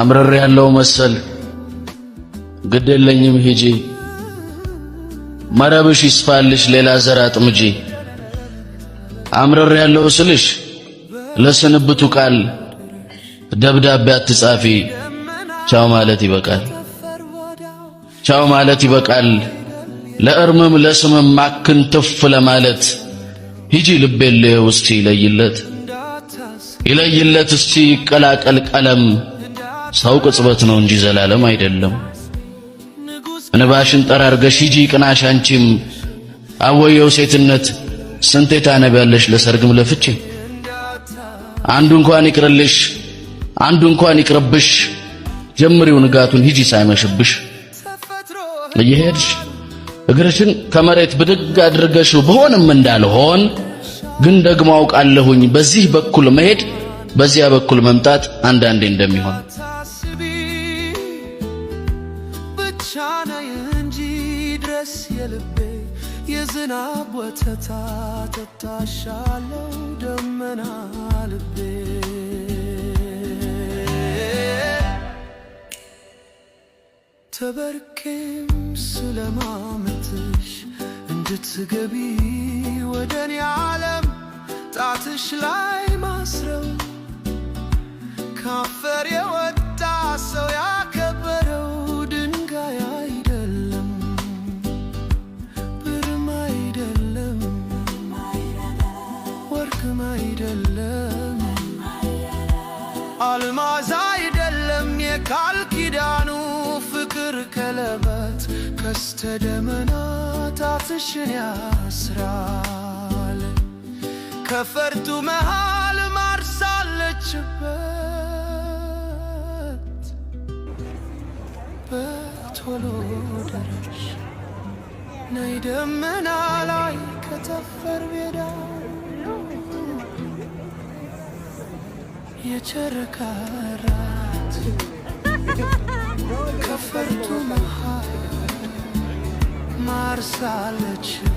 አምረር ያለው መሰል ግደለኝም ሂጂ መረብሽ ይስፋልሽ ሌላ ዘር አጥምጂ አምረር ያለው ስልሽ ለስንብቱ ቃል ደብዳቤ አትጻፊ ቻው ማለት ይበቃል ቻው ማለት ይበቃል ለእርምም ለስምም ማክን ትፍ ለማለት ሂጂ ልቤል ውስቲ ይለይለት እስቲ ይቀላቀል ቀለም ሰው ቅጽበት ነው እንጂ ዘላለም አይደለም እንባሽን ጠራርገሽ ሂጂ ቅናሽ አንቺም አወየው ሴትነት ስንቴ ታነቢያለሽ ለሰርግም ለፍቺ አንዱ እንኳን ይቅርልሽ አንዱ እንኳን ይቅርብሽ ጀምሪው ንጋቱን ሂጂ ሳይመሽብሽ እየሄድሽ እግርሽን ከመሬት ብድግ አድርገሽው በሆነም እንዳልሆን ግን ደግሞ አውቃለሁኝ በዚህ በኩል መሄድ በዚያ በኩል መምጣት አንዳንዴ እንደሚሆን ብቻና እንጂ ድረስ የልቤ የዝናብ ወተታ ተታሻለው ደመና ልቤ ተበርኬም ስለማመትሽ እንድትገቢ ወደኔ ዓለም ጣትሽ ላይ ማስረው ካፈር የወጣ ሰው ያከበረው ድንጋይ አይደለም ብርም አይደለም ወርቅም አይደለም አልማዝ አይደለም የቃል ኪዳኑ ፍቅር ቀለበት ቀስተ ደመና ጣትሽን ያስራል ከፈርቱ መሃል ማርሳለችበት በቶሎ ደረሽ ነይ ደመና ላይ ከተፈር ቤዳ የጨረቃ ራት ከፈርቱ መሃል ማርሳለችበት